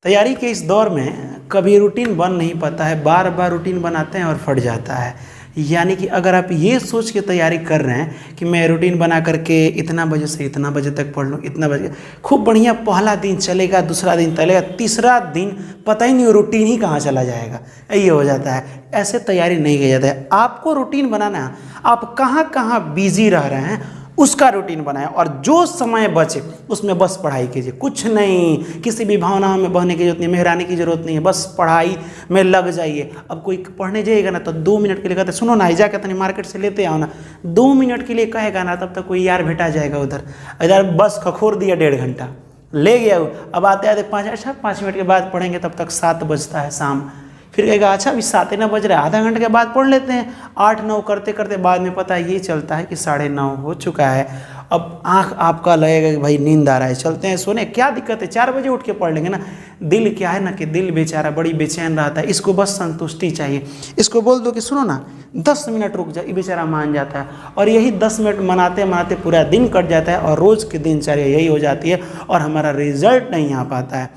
तैयारी के इस दौर में कभी रूटीन बन नहीं पाता है, बार बार रूटीन बनाते हैं और फट जाता है। यानी कि अगर आप ये सोच के तैयारी कर रहे हैं कि मैं रूटीन बना करके इतना बजे से इतना बजे तक पढ़ लूँ, इतना बजे खूब बढ़िया पहला दिन चलेगा, दूसरा दिन चलेगा, तीसरा दिन पता ही नहीं रूटीन ही कहाँ चला जाएगा, ये हो जाता है। ऐसे तैयारी नहीं की जाता है। आपको रूटीन बनाना है, आप कहाँ कहाँ बिजी रह रहे हैं उसका रूटीन बनाएं और जो समय बचे उसमें बस पढ़ाई कीजिए, कुछ नहीं, किसी भी भावना में बहने की जरूरत नहीं, मेहरानी की जरूरत नहीं है, बस पढ़ाई में लग जाइए। अब कोई पढ़ने जाएगा ना तो 2 मिनट के लिए कहते सुनो ना, जाकर तनी मार्केट से लेते आओ ना, 2 मिनट के लिए कहेगा ना, तब तक कोई यार भेटा जाएगा उधर, इधर बस खखोर दिया 1.5 घंटा ले गया। अब आते आते 5 मिनट के बाद पढ़ेंगे, तब तक 7 बजता है शाम। फिर कहेगा अच्छा अभी 7 बज रहे, आधा घंटे के बाद पढ़ लेते हैं। 8-9 करते करते बाद में पता ये चलता है कि 9:30 हो चुका है। अब आंख आपका लगेगा कि भाई नींद आ रहा है, चलते हैं सोने, क्या दिक्कत है, 4 बजे उठ के पढ़ लेंगे ना। दिल क्या है ना कि दिल बेचारा बड़ी बेचैन रहता है, इसको बस संतुष्टि चाहिए। इसको बोल दो कि सुनो ना 10 मिनट रुक जाए, ये बेचारा मान जाता है। और यही 10 मिनट मनाते मनाते पूरा दिन कट जाता है और रोज़ की दिनचर्या यही हो जाती है और हमारा रिजल्ट नहीं आ पाता है।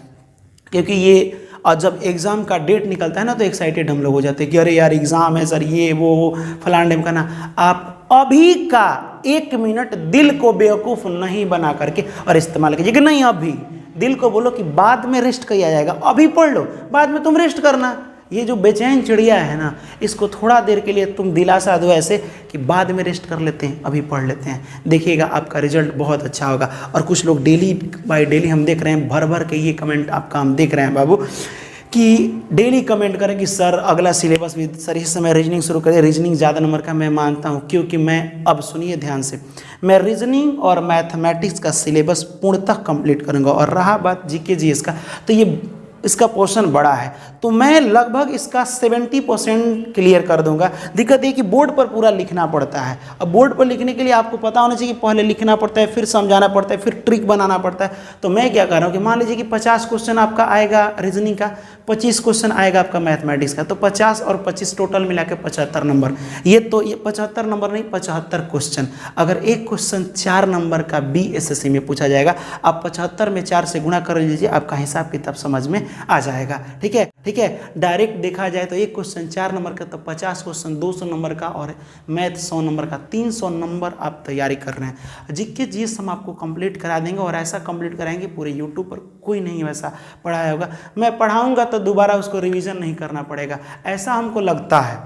क्योंकि ये और जब एग्ज़ाम का डेट निकलता है ना तो एक्साइटेड हम लोग हो जाते हैं कि अरे यार एग्ज़ाम है सर, ये वो फलान टाइम का ना। आप अभी का 1 मिनट दिल को बेवकूफ़ नहीं बना करके और इस्तेमाल कीजिए कि नहीं, अभी दिल को बोलो कि बाद में रेस्ट किया जाएगा, अभी पढ़ लो, बाद में तुम रेस्ट करना। ये जो बेचैन चिड़िया है ना, इसको थोड़ा देर के लिए तुम दिलासा दो ऐसे कि बाद में रेस्ट कर लेते हैं, अभी पढ़ लेते हैं, देखिएगा आपका रिजल्ट बहुत अच्छा होगा। और कुछ लोग डेली बाय डेली हम देख रहे हैं भर भर के ये कमेंट आपका हम देख रहे हैं बाबू, कि डेली कमेंट करें कि सर अगला सिलेबस भी, सर इस समय रीजनिंग शुरू करें, रीजनिंग ज़्यादा नंबर का। मैं मानता हूँ क्योंकि मैं, अब सुनिए ध्यान से, मैं रीजनिंग और मैथमेटिक्स का सिलेबस पूर्णतः कंप्लीट करूँगा। और रहा बात जीके जीएस का, तो ये इसका पोर्शन बड़ा है तो मैं लगभग इसका 70% क्लियर कर दूंगा। दिक्कत ये कि बोर्ड पर पूरा लिखना पड़ता है। अब बोर्ड पर लिखने के लिए आपको पता होना चाहिए कि पहले लिखना पड़ता है, फिर समझाना पड़ता है, फिर ट्रिक बनाना पड़ता है। तो मैं क्या कर रहा हूँ कि मान लीजिए कि 50 क्वेश्चन आपका आएगा रीजनिंग का, 25 क्वेश्चन आएगा आपका मैथमेटिक्स का, तो 50 और 25 टोटल मिला के 75 नंबर। ये 75 नंबर नहीं, 75 क्वेश्चन। अगर एक क्वेश्चन 4 नंबर का BSSC में पूछा जाएगा, आप 75 में 4 से गुणा कर लीजिए, आपका हिसाब किताब समझ में आ जाएगा। ठीक है, ठीक है। डायरेक्ट देखा जाए तो एक क्वेश्चन 4 नंबर का, तो 50 क्वेश्चन 200 नंबर का और मैथ 100 नंबर का, 300 नंबर आप तैयारी कर रहे हैं। जीके जीएस हम आपको कंप्लीट करा देंगे और ऐसा कंप्लीट कराएंगे पूरे यूट्यूब पर कोई नहीं वैसा पढ़ाया होगा। मैं पढ़ाऊंगा तो दोबारा उसको रिवीजन नहीं करना पड़ेगा, ऐसा हमको लगता है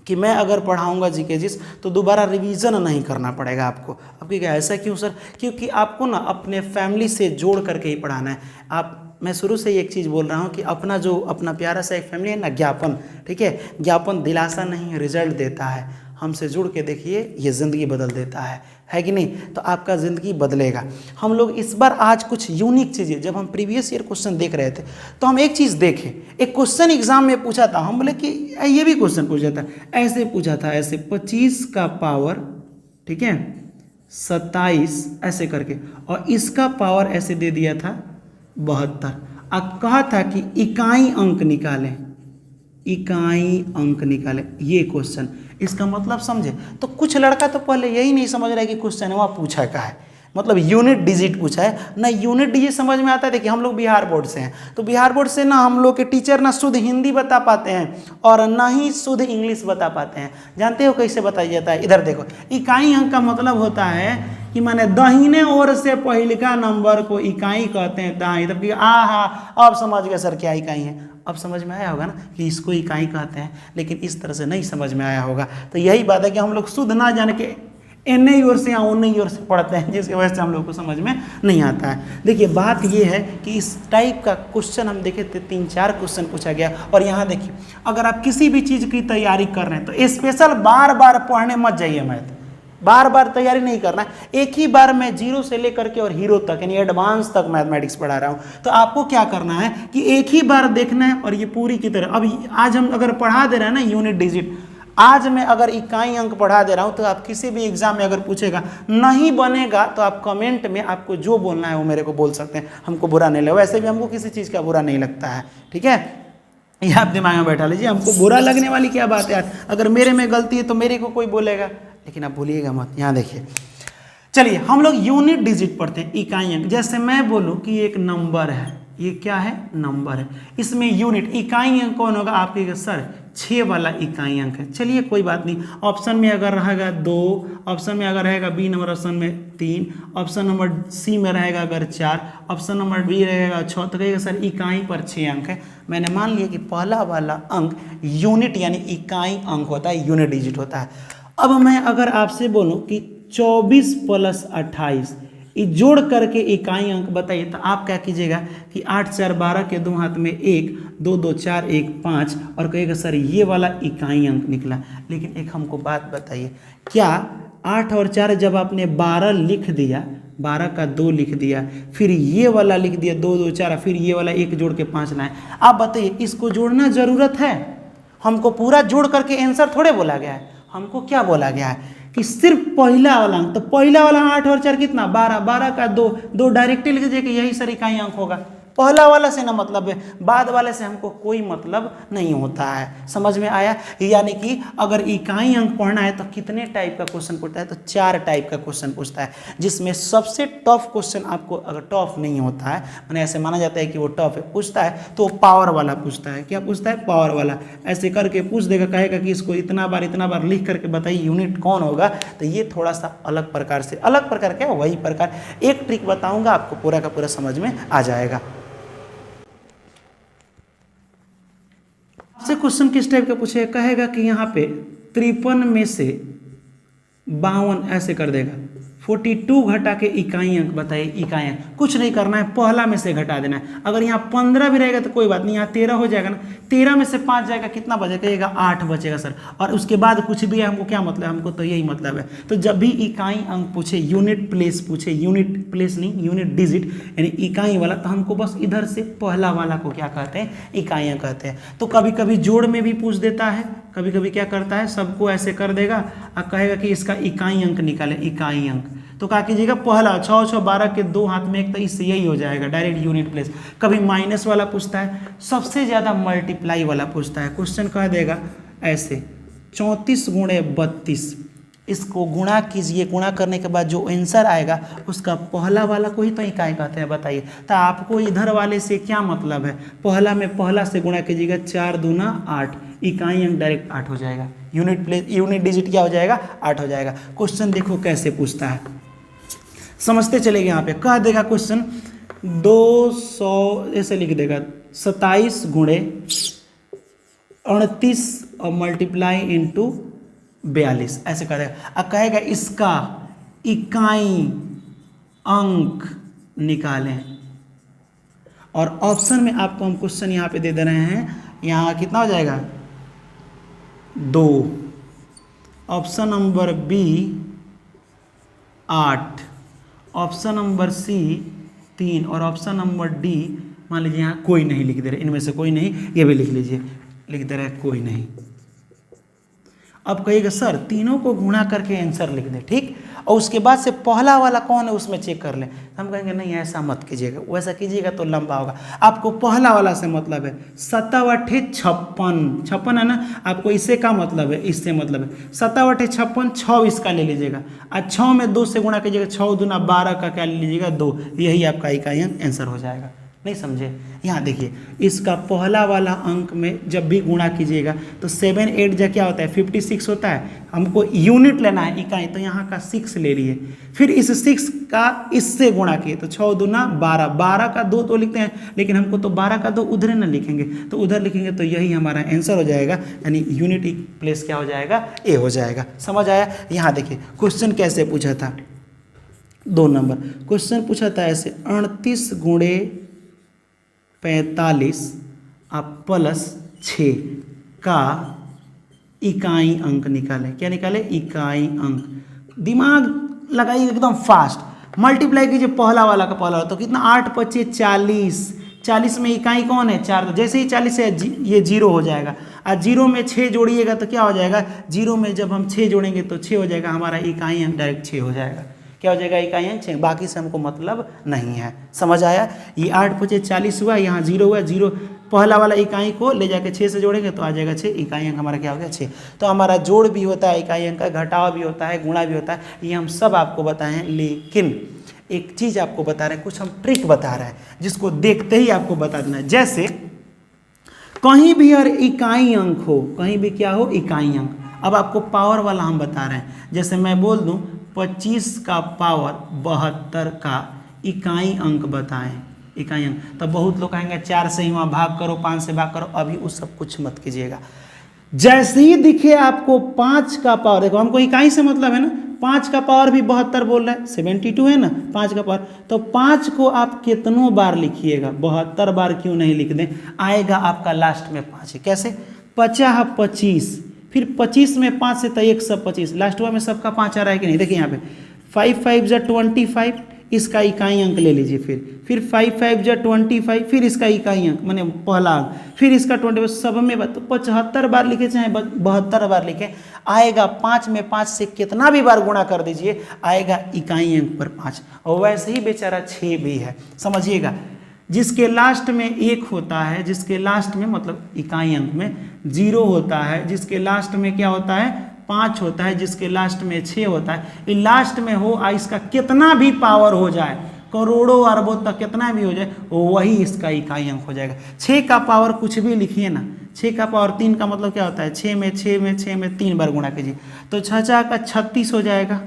कि मैं अगर पढ़ाऊंगा जीके जीएस तो दोबारा रिवीजन नहीं करना पड़ेगा आपको। अब क्या, ऐसा क्यों सर? क्योंकि आपको ना अपने फैमिली से जोड़ करके ही पढ़ाना है। आप, मैं शुरू से ही एक चीज़ बोल रहा हूँ कि अपना जो अपना प्यारा सा एक फैमिली है ना, ज्ञापन, ठीक है, ज्ञापन दिलासा नहीं रिजल्ट देता है। हमसे जुड़ के देखिए, ये ज़िंदगी बदल देता है कि नहीं? तो आपका ज़िंदगी बदलेगा। हम लोग इस बार आज कुछ यूनिक चीज़ें, जब हम प्रीवियस ईयर क्वेश्चन देख रहे थे तो हम एक चीज़ देखें, एक क्वेश्चन एग्जाम में पूछा था, हम बोले कि ये भी क्वेश्चन पूछा था, ऐसे पूछा था, ऐसे 25 का पावर, ठीक है, 27 ऐसे करके, और इसका पावर ऐसे दे दिया था 72। अब कहा था कि इकाई अंक निकालें, इकाई अंक निकालें, ये क्वेश्चन। इसका मतलब समझे? तो कुछ लड़का तो पहले यही नहीं समझ रहा है कि क्वेश्चन वहाँ पूछा क्या है, मतलब यूनिट डिजिट पूछा है ना। यूनिट डिजिट समझ में आता है। देखिए हम लोग बिहार बोर्ड से हैं, तो बिहार बोर्ड से ना हम लोग के टीचर ना शुद्ध हिंदी बता पाते हैं और ना ही शुद्ध इंग्लिश बता पाते हैं। जानते हो कैसे बताया जाता है? इधर देखो, इकाई अंक का मतलब होता है कि माने दाहिने ओर से पहिलका नंबर को इकाई कहते हैं, दाएं तरफ की। अब समझ गए सर क्या इकाई है, अब समझ में आया होगा ना कि इसको इकाई कहते हैं, लेकिन इस तरह से नहीं समझ में आया होगा। तो यही बात है कि हम लोग शुद्ध ना जान के एन ओर से या उन ओर से पढ़ते हैं, जिसकी वजह से हम लोग को समझ में नहीं आता है। देखिए बात ये है कि इस टाइप का क्वेश्चन हम देखे थे, 3-4 क्वेश्चन पूछा गया। और यहाँ देखिए, अगर आप किसी भी चीज़ की तैयारी कर रहे हैं तो स्पेशल बार बार पढ़ने मत जाइए मैथ, बार बार तैयारी नहीं करना। एक ही बार मैं 0 से लेकर के और हीरो तक यानी एडवांस तक मैथमेटिक्स पढ़ा रहा हूँ। तो आपको क्या करना है कि एक ही बार देखना है और ये पूरी की तरह। अब आज हम अगर पढ़ा दे रहे हैं ना यूनिट डिजिट, आज मैं अगर इकाई अंक पढ़ा दे रहा हूँ, तो आप किसी भी एग्जाम में अगर पूछेगा, नहीं बनेगा तो आप कमेंट में आपको जो बोलना है वो मेरे को बोल सकते हैं, हमको बुरा नहीं लगेगा। वैसे भी हमको किसी चीज़ का बुरा नहीं लगता है, ठीक है, ये आप दिमाग में बैठा लीजिए। हमको बुरा लगने वाली क्या बात है यार? अगर मेरे में गलती है तो मेरे को कोई बोलेगा, लेकिन आप भूलिएगा मत। यहाँ देखिए, चलिए हम लोग यूनिट डिजिट पढ़ते हैं, इकाई अंक। जैसे मैं बोलूँ कि एक नंबर है, ये क्या है, नंबर है। इसमें यूनिट इकाई अंक कौन होगा, आप कहिएगा सर 6 वाला इकाई अंक है। चलिए कोई बात नहीं, ऑप्शन में अगर रहेगा 2, ऑप्शन में अगर रहेगा बी नंबर ऑप्शन में 3, ऑप्शन नंबर सी में रहेगा अगर 4, ऑप्शन नंबर बी रहेगा 6, तो कहिएगा सर इकाई पर 6 अंक है। मैंने मान लिया कि पहला वाला अंक यूनिट यानी इकाई अंक होता है, यूनिट डिजिट होता है। अब मैं अगर आपसे बोलूं कि 24 + 28 ये जोड़ करके इकाई अंक बताइए, तो आप क्या कीजिएगा कि 8 4 12 के 2 हाथ में 1, 2 2 4 1 5 और कहिएगा सर ये वाला इकाई अंक निकला। लेकिन एक हमको बात बताइए, क्या 8 और 4 जब आपने 12 लिख दिया, 12 का 2 लिख दिया, फिर ये वाला लिख दिया 2 2 4, फिर ये वाला 1 जोड़ के 5 लाए, आप बताइए इसको जोड़ना जरूरत है? हमको पूरा जोड़ करके आंसर थोड़े बोला गया है, हमको क्या बोला गया है कि सिर्फ पहला वाला अंक। तो पहला वाला 8 और 4 कितना, 12, 12 का 2, 2 डायरेक्टली लिख दीजिए कि यही सर इकाई अंक होगा। पहला वाला से ना मतलब है, बाद वाले से हमको कोई मतलब नहीं होता है। समझ में आया? यानी कि अगर इकाई अंक पढ़ना है तो कितने टाइप का क्वेश्चन पूछता है, तो 4 टाइप का क्वेश्चन पूछता है, जिसमें सबसे टफ क्वेश्चन आपको, अगर टफ नहीं होता है मैंने ऐसे माना जाता है कि वो टफ है, पूछता है तो पावर वाला पूछता है। क्या पूछता है? पावर वाला। ऐसे करके पूछ देगा, कहेगा कि इसको इतना बार लिख करके बताइए यूनिट कौन होगा। तो ये थोड़ा सा अलग प्रकार से, अलग प्रकार क्या, वही प्रकार। एक ट्रिक बताऊंगा आपको, पूरा का पूरा समझ में आ जाएगा। आपसे क्वेश्चन किस टाइप का पूछेगा, कहेगा कि यहाँ पे 53 में से 52 ऐसे कर देगा, 42 घटा के इकाई अंक बताइए। इकाई अंक कुछ नहीं करना है, पहला में से घटा देना है। अगर यहाँ 15 भी रहेगा तो कोई बात नहीं, यहाँ 13 हो जाएगा ना, 13 में से 5 जाएगा, कितना बचेगा? 8 बचेगा सर। और उसके बाद कुछ भी है, हमको क्या मतलब है, हमको तो यही मतलब है। तो जब भी इकाई अंक पूछे, यूनिट प्लेस पूछे, यूनिट प्लेस नहीं यूनिट डिजिट यानी इकाई वाला, तो हमको बस इधर से पहला वाला को क्या कहते हैं, इकाई अंक कहते हैं। तो कभी कभी जोड़ में भी पूछ देता है, कभी कभी क्या करता है, सबको ऐसे कर देगा और कहेगा कि इसका इकाई अंक निकाले, इकाई अंक। तो क्या कीजिएगा, पहला 6 6 12 के 2 हाथ में 1, तो इससे यही हो जाएगा डायरेक्ट यूनिट प्लेस। कभी माइनस वाला पूछता है, सबसे ज़्यादा मल्टीप्लाई वाला पूछता है। क्वेश्चन कह देगा ऐसे 34 × 32, इसको गुणा कीजिए, गुणा करने के बाद जो आंसर आएगा उसका पहला वाला को ही तो इकाई कहते हैं। बताइए, तो आपको इधर वाले से क्या मतलब है, पहला में पहला से गुणा कीजिएगा, 4 दूना 8, इकाई अंक डायरेक्ट 8 हो जाएगा, यूनिट प्लेस यूनिट डिजिट क्या हो जाएगा, 8 हो जाएगा। क्वेश्चन देखो कैसे पूछता है, समझते चलेंगे। यहाँ पे कह देगा क्वेश्चन 200 ऐसे लिख देगा, 27 × 38 और मल्टीप्लाई इंटू 42 ऐसे कर देगा। अब कहेगा इसका इकाई अंक निकालें, और ऑप्शन में आपको हम क्वेश्चन यहाँ पे दे दे रहे हैं, यहाँ कितना हो जाएगा 2, option number B 8, option number C 3 और ऑप्शन नंबर डी मान लीजिए यहाँ कोई नहीं लिख दे रहे, इनमें से कोई नहीं, ये भी लिख लीजिए, लिख दे रहे कोई नहीं। अब कहिएगा सर तीनों को गुणा करके आंसर लिख दें, ठीक, और उसके बाद से पहला वाला कौन है उसमें चेक कर लें। हम कहेंगे नहीं ऐसा मत कीजिएगा, वैसा कीजिएगा तो लंबा होगा। आपको पहला वाला से मतलब है 7 × 8 = 56 है ना, आपको इससे का मतलब है, इससे मतलब है 7 × 8 = 56, 6 इसका ले लीजिएगा, और 6 में 2 से गुणा कीजिएगा, 6 दूना 12 का क्या ले लीजिएगा 2, यही आपका इकाई अंक आंसर हो जाएगा। नहीं समझे? यहाँ देखिए, इसका पहला वाला अंक में जब भी गुणा कीजिएगा तो 7 8 जा क्या होता है 56 होता है। हमको यूनिट लेना है, इकाई, तो यहाँ का 6 ले लिए, फिर इस 6 का इससे गुणा किए तो 6 दूना 12, 12 का 2 तो लिखते हैं, लेकिन हमको तो 12 का 2 उधर ना लिखेंगे, तो उधर लिखेंगे तो यही हमारा आंसर हो जाएगा, यानी यूनिट प्लेस क्या हो जाएगा, ए हो जाएगा। समझ आया? यहाँ देखिए क्वेश्चन कैसे पूछा था, 2 नंबर क्वेश्चन पूछा था ऐसे 38 × 45 + 6 का इकाई अंक निकाले। क्या निकाले? इकाई अंक। दिमाग लगाइए एकदम फास्ट, मल्टीप्लाई कीजिए पहला वाला का पहला वाला, तो कितना 8 × 5 = 40, 40 में इकाई कौन है 4, तो जैसे ही 40 है ये 0 हो जाएगा, और 0 में 6 जोड़िएगा तो क्या हो जाएगा, 0 में जब हम 6 जोड़ेंगे तो 6 हो जाएगा, हमारा इकाई अंक डायरेक्ट 6 हो जाएगा। क्या हो जाएगा, इकाई अंक 6, बाकी से हमको मतलब नहीं है। समझ आया? ये 8 × 5 = 40 हुआ, यहाँ 0 हुआ, 0 पहला वाला इकाई को ले जाके 6 से जोड़ेंगे तो आ जाएगा 6, इकाई अंक हमारा क्या हो गया 6। तो हमारा जोड़ भी होता है इकाई अंक का, घटाव भी होता है, गुणा भी होता है, ये हम सब आपको बताएं। लेकिन एक चीज़ आपको बता रहे हैं, कुछ हम ट्रिक बता रहे हैं जिसको देखते ही आपको बता देना है। जैसे कहीं भी अगर इकाई अंक हो, कहीं भी क्या हो, इकाई अंक। अब आपको पावर वाला हम बता रहे हैं, जैसे मैं बोल दूं 25 का पावर 72 का इकाई अंक बताएं, इकाई अंक। तो बहुत लोग कहेंगे 4 से ही वहाँ भाग करो, 5 से भाग करो, अभी उस सब कुछ मत कीजिएगा। जैसे ही दिखे आपको 5 का पावर, देखो हमको इकाई से मतलब है ना, 5 का पावर भी 72 बोल रहा है, 72 है ना 5 का पावर, तो 5 को आप कितनों बार लिखिएगा, 72 बार क्यों नहीं लिख दें, आएगा आपका लास्ट में 5 है। कैसे, 50 25, फिर 25 में 5 से तो 125, लास्ट में सबका 5 आ रहा है कि नहीं, देखिए यहाँ पे 5 5 जा 25, इसका इकाई अंक ले लीजिए, फिर 5 5 जा 25, फिर इसका इकाई अंक माने पहला अंक, फिर इसका 25, सब में 75 बार लिखे चाहे 72 बार लिखे, आएगा 5 में 5 से कितना भी बार गुणा कर दीजिए, आएगा इकाई अंक पर 5। और वैसे ही बेचारा 6 भी है, समझिएगा, जिसके लास्ट में 1 होता है, जिसके लास्ट में मतलब इकाई अंक में 0 होता है, जिसके लास्ट में क्या होता है 5 होता है, जिसके लास्ट में 6 होता है, ये लास्ट में हो, इसका कितना भी पावर हो जाए, करोड़ों अरबों तक कितना भी हो जाए, वही इसका इकाई अंक हो जाएगा। 6 का पावर कुछ भी लिखिए ना, 6 का पावर 3 का मतलब क्या होता है, 6 में 6 में 6 में 3 बार गुणा कीजिए, तो 6 का 36 हो जाएगा,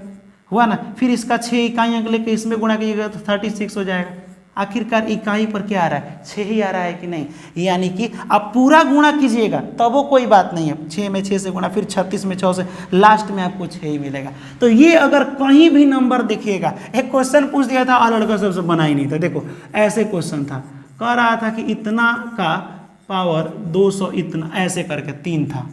हुआ ना। फिर इसका 6 इकाई अंक लेके इसमें गुणा कीजिएगा तो 36 हो जाएगा। आखिरकार इकाई पर क्या आ रहा है, 6 ही आ रहा है कि नहीं, यानी कि आप पूरा गुणा कीजिएगा तब वो कोई बात नहीं है, 6 में 6 से गुणा, फिर 36 में 6 से, लास्ट में आपको 6 ही मिलेगा। तो ये अगर कहीं भी नंबर देखिएगा, एक क्वेश्चन पूछ दिया था और लड़का सबसे बना ही नहीं था, देखो ऐसे क्वेश्चन था, कह रहा था कि इतना का पावर 200 इतना, ऐसे करके 3 था।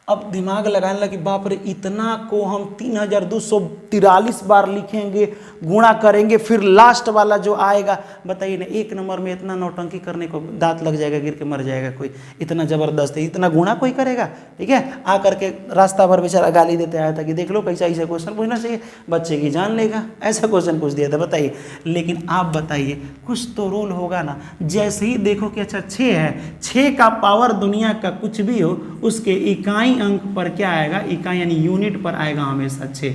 अब दिमाग लगाने लगी, बाप रे इतना को हम 3243 बार लिखेंगे, गुणा करेंगे, फिर लास्ट वाला जो आएगा, बताइए ना, एक नंबर में इतना नौटंकी करने को दांत लग जाएगा, गिर के मर जाएगा कोई, इतना ज़बरदस्त है, इतना गुणा कोई करेगा, ठीक है। आ करके रास्ता भर बेचारा गाली देते आया था कि देख लो कैसा ऐसा क्वेश्चन पूछना चाहिए, बच्चे की जान लेगा, ऐसा क्वेश्चन पूछ दिया था, बताइए। लेकिन आप बताइए, कुछ तो रूल होगा ना, जैसे ही देखो कि अच्छा 6 है, 6 का पावर दुनिया का कुछ भी हो, उसके इकाई अंक पर क्या आएगा, इकाई यानी यूनिट पर आएगा हमेशा 6।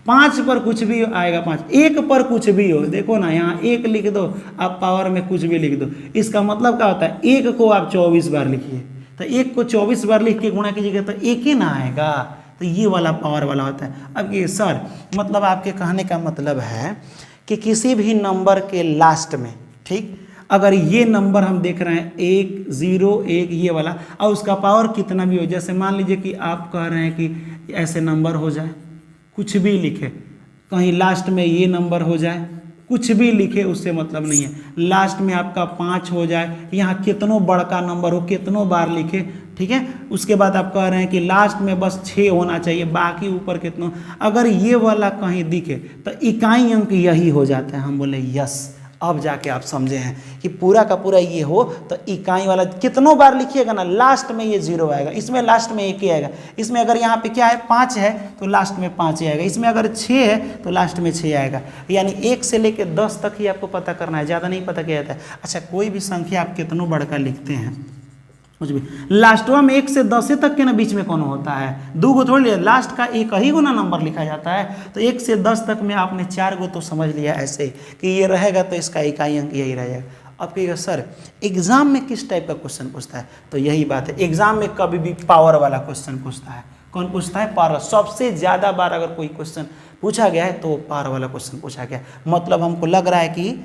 5 पर कुछ भी आएगा 5, 1 पर कुछ भी हो, देखो ना यहाँ 1 लिख दो, आप पावर में कुछ भी लिख दो, इसका मतलब क्या होता है, 1 को आप 24 बार लिखिए, तो 1 को 24 बार लिख के गुणा कीजिएगा तो 1 ही ना आएगा, तो ये वाला पावर वाला होता है। अब ये सर मतलब आपके कहने का मतलब है कि किसी भी नंबर के लास्ट में, ठीक, अगर ये नंबर हम देख रहे हैं 1 0 1 ये वाला, और उसका पावर कितना भी हो, जैसे मान लीजिए कि आप कह रहे हैं कि ऐसे नंबर हो जाए, कुछ भी लिखे, कहीं लास्ट में ये नंबर हो जाए, कुछ भी लिखे उससे मतलब नहीं है, लास्ट में आपका 5 हो जाए, यहाँ कितनों बड़का नंबर हो, कितनों बार लिखे, ठीक है। उसके बाद आप कह रहे हैं कि लास्ट में बस 6 होना चाहिए, बाकी ऊपर कितनों, अगर ये वाला कहीं दिखे तो इकाई अंक यही हो जाता है। हम बोले यस, अब जाके आप समझे हैं कि पूरा का पूरा ये हो तो इकाई वाला कितनों बार लिखिएगा ना, लास्ट में ये 0 आएगा, इसमें लास्ट में 1 ही आएगा, इसमें अगर यहाँ पे क्या है 5 है तो लास्ट में 5 ही आएगा, इसमें अगर 6 है तो लास्ट में 6 आएगा। यानी 1 से लेकर 10 तक ही आपको पता करना है, ज़्यादा नहीं पता किया जाता है। अच्छा, कोई भी संख्या आप कितनों बड़का लिखते हैं, कुछ भी लास्टवा में 1 से 10 तक के ना बीच में कौन होता है, 2 गो थोड़ी, लास्ट का 1 ही गो ना नंबर लिखा जाता है, तो 1 से 10 तक में आपने 4 गो तो समझ लिया ऐसे कि ये रहेगा तो इसका इकाई अंक यही रहेगा। अब कहिएगा सर एग्जाम में किस टाइप का क्वेश्चन पूछता है, तो यही बात है, एग्जाम में कभी भी पावर वाला क्वेश्चन पूछता है। कौन पूछता है, पावर। सबसे ज़्यादा बार अगर कोई क्वेश्चन पूछा गया है तो पावर वाला क्वेश्चन पूछा गया, मतलब हमको लग रहा है कि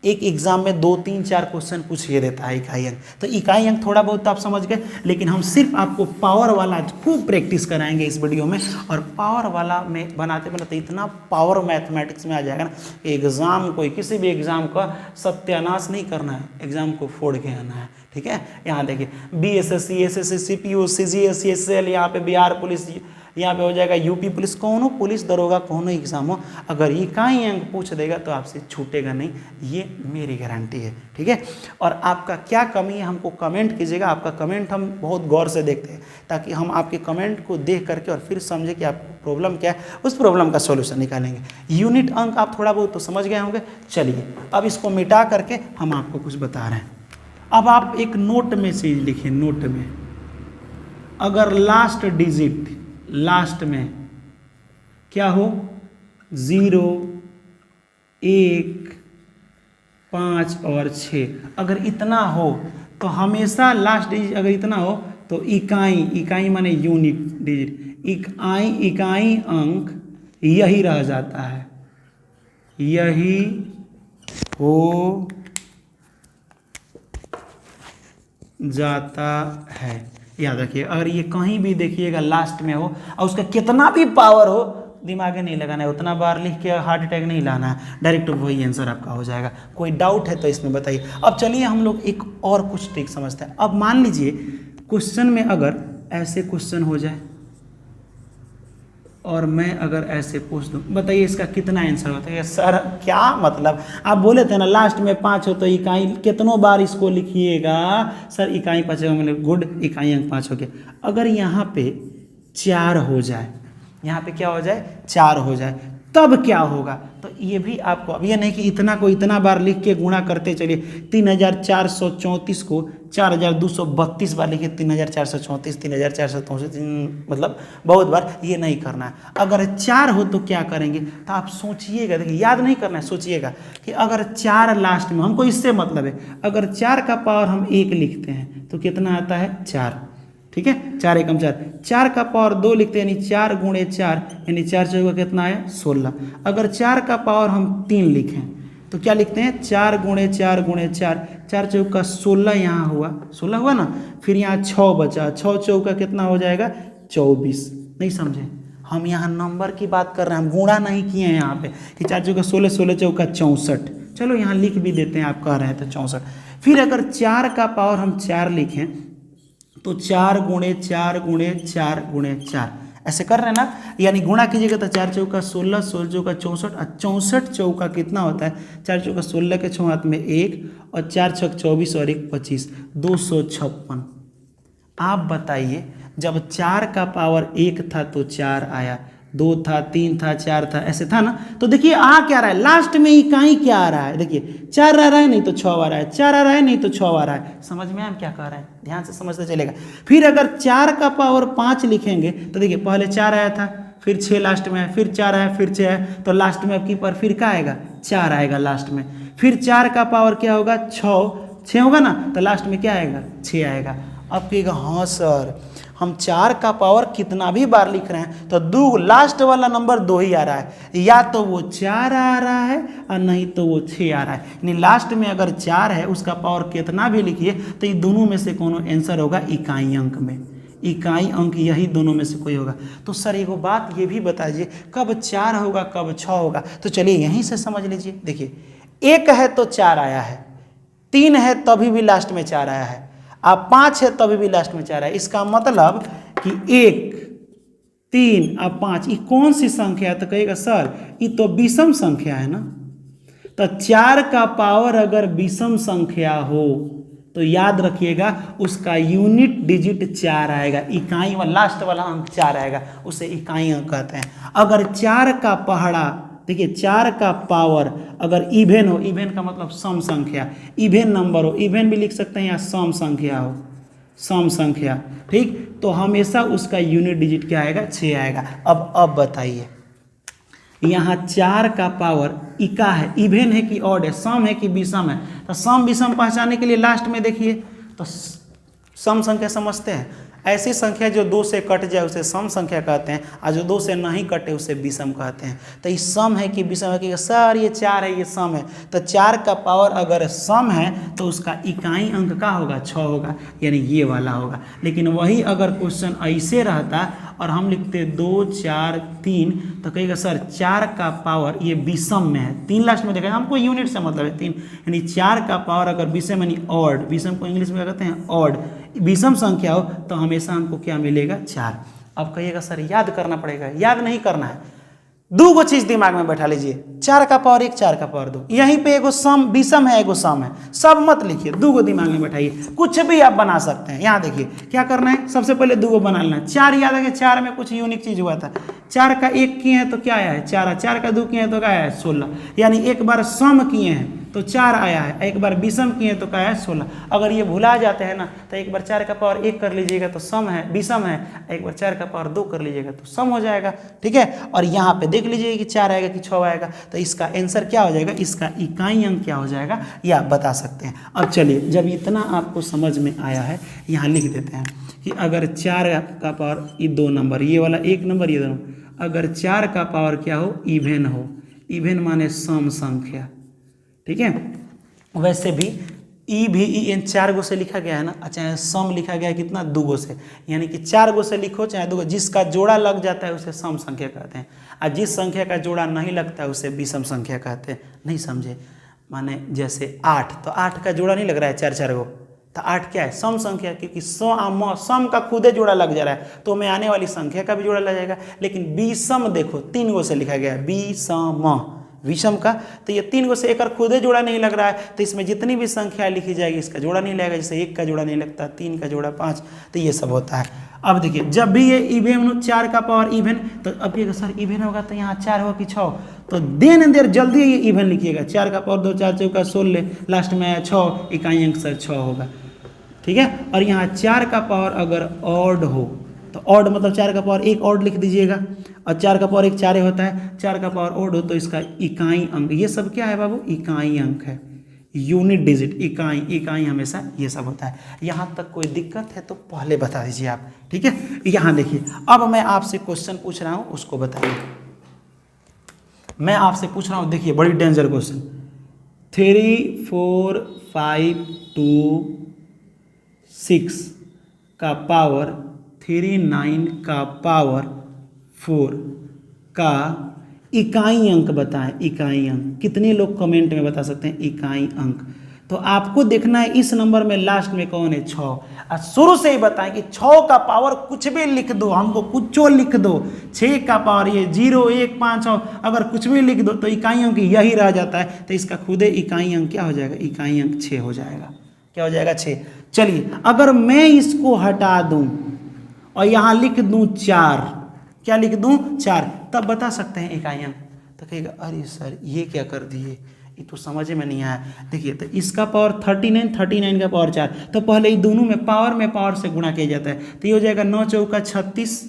एक एग्जाम में 2 3 4 क्वेश्चन पूछ ये देता है इकाई अंक, तो इकाई अंक थोड़ा बहुत आप समझ गए, लेकिन हम सिर्फ आपको पावर वाला खूब प्रैक्टिस कराएंगे इस वीडियो में। और पावर वाला में बनाते बनाते इतना पावर मैथमेटिक्स में आ जाएगा ना, एग्जाम कोई किसी भी एग्जाम का सत्यानाश नहीं करना है, एग्जाम को फोड़ के आना है, ठीक है। यहाँ देखिए BSSC SSC CPO CGS CSL, यहाँ पे बिहार पुलिस, यहाँ पे हो जाएगा यूपी पुलिस, कौनो पुलिस दरोगा कौनो एग्जाम हो, अगर इकाई अंक पूछ देगा तो आपसे छूटेगा नहीं, ये मेरी गारंटी है, ठीक है। और आपका क्या कमी है हमको कमेंट कीजिएगा, आपका कमेंट हम बहुत गौर से देखते हैं ताकि हम आपके कमेंट को देख करके और फिर समझे कि आपको प्रॉब्लम क्या है, उस प्रॉब्लम का सॉल्यूशन निकालेंगे। यूनिट अंक आप थोड़ा बहुत तो समझ गए होंगे। चलिए अब इसको मिटा करके हम आपको कुछ बता रहे हैं। अब आप एक नोट में चीज लिखिए, नोट में अगर लास्ट डिजिट लास्ट में क्या हो 0 1, 5 और 6। अगर इतना हो तो हमेशा लास्ट डिजिट अगर इतना हो तो इकाई माने यूनिट डिजिट, इकाई अंक यही रह जाता है, यही हो जाता है। याद रखिए, अगर ये कहीं भी देखिएगा लास्ट में हो और उसका कितना भी पावर हो, दिमाग नहीं लगाना है, उतना बार लिख के हार्ट अटैक नहीं लाना है, डायरेक्ट वही आंसर आपका हो जाएगा। कोई डाउट है तो इसमें बताइए। अब चलिए हम लोग एक और कुछ ट्रिक समझते हैं। अब मान लीजिए क्वेश्चन में अगर ऐसे क्वेश्चन हो जाए और मैं अगर ऐसे पूछ दूं, बताइए इसका कितना आंसर होता है। सर क्या मतलब, आप बोले थे ना लास्ट में 5 हो तो इकाई कितनों बार इसको लिखिएगा। सर इकाई 5 मैंने गुड, इकाई अंक 5 हो गया। अगर यहाँ पे 4 हो जाए, यहाँ पे क्या हो जाए, 4 हो जाए, तब क्या होगा। तो ये भी आपको, अब ये नहीं कि इतना को इतना बार लिख के गुणा करते चलिए। 3434 को 4232 बार लिखिए, 3434, 3434, मतलब बहुत बार, ये नहीं करना है। अगर 4 हो तो क्या करेंगे, तो आप सोचिएगा, देखिए याद नहीं करना है, सोचिएगा कि अगर 4 लास्ट में, हमको इससे मतलब है, अगर 4 का पावर हम 1 लिखते हैं तो कितना आता है, 4। ठीक है, 4 एकम 4, 4 का पावर 2 लिखते हैं यानी 4 गुणे 4, यानी 4 चौका कितना है, 16। अगर 4 का पावर हम 3 लिखें तो क्या लिखते हैं, 4 गुणे 4 गुणे 4, 4 चौका 16 यहाँ हुआ, 16 हुआ ना, फिर यहाँ 6 बचा, 6 चौका कितना हो जाएगा, 24। नहीं समझे, हम यहाँ नंबर की बात कर रहे हैं, हम गुणा नहीं किए हैं यहाँ पे कि 4 चौका 16, 16 चौका 64। चलो यहाँ लिख भी देते हैं, आप कह रहे हैं तो 64। फिर अगर 4 का पावर हम 4 लिखें तो 4 गुणे 4 गुणे 4 गुणे 4, ऐसे कर रहे हैं ना, यानी गुणा कीजिएगा तो 4 चौका 16, 16 चौका 64, और 64 चौका कितना होता है, 4 चौका 16 के 6 हाथ में 1, और 4 छक 24 और 1 25, 256। आप बताइए, जब 4 का पावर 1 था तो 4 आया, 2 था, 3 था, 4 था, ऐसे था ना। तो देखिए आ क्या रहा है, लास्ट में इकाई क्या आ रहा है, देखिए 4 आ रहा है, नहीं तो 6 आ रहा है, 4 आ रहा है, नहीं तो 6 आ रहा है। समझ में हम क्या कह रहे हैं, ध्यान से समझते चलेगा। फिर अगर 4 का पावर 5 लिखेंगे तो देखिए पहले 4 आया था, फिर 6 लास्ट में है, फिर 4 आया, फिर 6 है, तो लास्ट में आपकी पर फिर क्या आएगा, 4 आएगा लास्ट में। फिर 4 का पावर क्या होगा, 6 होगा ना, तो लास्ट में क्या आएगा, 6 आएगा। अब कहेगा हाँ सर, हम 4 का पावर कितना भी बार लिख रहे हैं तो 2 लास्ट वाला नंबर 2 ही आ रहा है, या तो वो 4 आ रहा है और नहीं तो वो 6 आ रहा है। यानी लास्ट में अगर 4 है, उसका पावर कितना भी लिखिए तो ये दोनों में से कोनो आंसर होगा इकाई अंक में, इकाई अंक यही दोनों में से कोई होगा। तो सर एगो बात ये भी बताइए, कब 4 होगा कब 6 होगा। तो चलिए यहीं से समझ लीजिए, देखिए 1 है तो 4 आया है, 3 है तभी भी लास्ट में 4 आया है, अब 5 है तभी भी लास्ट में 4 है। इसका मतलब कि 1, 3 और 5 ये कौन सी संख्या है, तो कहेगा सर ये तो विषम संख्या है ना। तो 4 का पावर अगर विषम संख्या हो तो याद रखिएगा उसका यूनिट डिजिट 4 आएगा, इकाई वाला लास्ट वाला अंक 4 आएगा, उसे इकाई अंक कहते हैं। अगर 4 का पहाड़ा, देखिए 4 का पावर अगर इवेन हो, इवेन का मतलब सम संख्या, इवेन नंबर हो, इवेन भी लिख सकते हैं या सम संख्या हो, सम संख्या, ठीक, तो हमेशा उसका यूनिट डिजिट क्या आएगा, 6 आएगा। अब बताइए, यहाँ 4 का पावर इका है, इवेन है कि ऑड है, सम है कि विषम है। तो सम विषम पहचानने के लिए लास्ट में देखिए तो सम संख्या समझते हैं, ऐसी संख्या जो 2 से कट जाए उसे सम संख्या कहते हैं, और जो 2 से नहीं कटे उसे विषम कहते हैं। तो ये सम है कि विषम है कि सर ये 4 है, ये सम है। तो 4 का पावर अगर सम है तो उसका इकाई अंक का होगा, 6 होगा, यानी ये वाला होगा। लेकिन वही अगर क्वेश्चन ऐसे रहता और हम लिखते 2 4 3 तो कहेगा सर 4 का पावर ये विषम में है, 3 लास्ट में देखा, हमको यूनिट से मतलब है 3, यानी 4 का पावर अगर विषम यानी ऑड, विषम को इंग्लिश में कहते हैं ऑड, विषम संख्या हो तो हमेशा हमको क्या मिलेगा, 4। अब कहिएगा सर याद करना पड़ेगा, याद नहीं करना है, 2 चीज दिमाग में बैठा लीजिए, 4 का पावर 1, 4 का पावर 2, यहीं पे एगो सम विषम है, एगो सम है, सब मत लिखिए, 2 दिमाग में बैठाइए, कुछ भी आप बना सकते हैं। यहाँ देखिए क्या करना है, सबसे पहले 2 बना लेना है। 4 याद है कि 4 में कुछ यूनिक चीज हुआ था, 4 का 1 किए हैं तो क्या आया है, 4, 4 का 2 किए हैं तो क्या आया है, 16, यानी एक बार सम किए हैं तो 4 आया है, एक बार विषम किए तो क्या है 16। अगर ये भुला जाते हैं ना तो एक बार 4 का पावर 1 कर लीजिएगा तो सम है, विषम है, एक बार 4 का पावर 2 कर लीजिएगा तो सम हो जाएगा। ठीक है, और यहाँ पे देख लीजिए कि 4 आएगा कि 6 आएगा, तो इसका आंसर क्या हो जाएगा, इसका इकाई अंक क्या हो जाएगा या आप बता सकते हैं। अब चलिए, जब इतना आपको समझ में आया है, यहाँ लिख देते हैं कि अगर 4 का पावर ये 2 नंबर, ये वाला 1 नंबर, ये 2 नंबर, अगर 4 का पावर क्या हो, इवेन हो, इवेन माने सम संख्या। ठीक है, वैसे भी ई भी ई एन 4 गो से लिखा गया है ना, चाहे सम लिखा गया है कितना, 2 गो से, यानी कि 4 गो से लिखो चाहे 2 गो, जिसका जोड़ा लग जाता है उसे सम संख्या कहते हैं, और जिस संख्या का जोड़ा नहीं लगता है उसे विषम संख्या कहते हैं। नहीं समझे, माने जैसे 8, तो 8 का जोड़ा नहीं लग रहा है 4 गो, तो 8 क्या है, सम संख्या, क्योंकि सम का खुदे जोड़ा लग जा रहा है तो में आने वाली संख्या का भी जोड़ा लग जाएगा। लेकिन विषम देखो 3 गो से लिखा गया है, विषम, विषम का, तो ये 3 गो से एक खुदे जोड़ा नहीं लग रहा है, तो इसमें जितनी भी संख्या लिखी जाएगी इसका जोड़ा नहीं लगेगा, जैसे 1 का जोड़ा नहीं लगता, 3 का जोड़ा 5, तो ये सब होता है। अब देखिए, जब भी ये इवेन 4 का पावर इवेन, तो अब ये सर इवेन होगा तो यहाँ 4 होगा कि 6, तो देन देर जल्दी ये इवेन लिखिएगा, 4 का पावर 2, 4 चौका 16, लास्ट में आया 6, इकाई अंक सर 6 होगा। ठीक है, और यहाँ 4 का पावर अगर ऑड हो, तो ऑड मतलब 4 का पावर 1 ऑड लिख दीजिएगा, और 4 का पावर 1 4 होता है, 4 का पावर ऑड हो तो इसका इकाई अंक, ये सब क्या है बाबू, इकाई अंक है, यूनिट डिजिट, इकाई हमेशा ये सब होता है। यहाँ तक कोई दिक्कत है तो पहले बता दीजिए आप। ठीक है, यहाँ देखिए, अब मैं आपसे क्वेश्चन पूछ रहा हूँ, उसको बताइए। मैं आपसे पूछ रहा हूँ, देखिए बड़ी डेंजर क्वेश्चन, 3 4 5 2 6 का पावर 3 9 का पावर 4 का इकाई अंक बताएं। इकाई अंक कितने लोग कमेंट में बता सकते हैं इकाई अंक? तो आपको देखना है इस नंबर में लास्ट में कौन है, 6। और शुरू से ही बताएं कि 6 का पावर कुछ भी लिख दो, हमको कुछ लिख दो, 6 का पावर ये 0 1 5 अगर कुछ भी लिख दो तो इकाई अंक यही रह जाता है, तो इसका खुदे इकाई अंक क्या हो जाएगा, इकाई अंक 6 हो जाएगा। क्या हो जाएगा, 6। चलिए, अगर मैं इसको हटा दूं और यहाँ लिख दूं 4, क्या लिख दूं 4, तब बता सकते हैं इकाई अंक। तो कहेगा अरे सर ये क्या कर दिए, ये तो समझ में नहीं आया। देखिए, तो इसका पावर 39, 39 का पावर 4, तो पहले ये दोनों में पावर से गुणा किया जाता है, तो ये हो जाएगा 9 चौका 36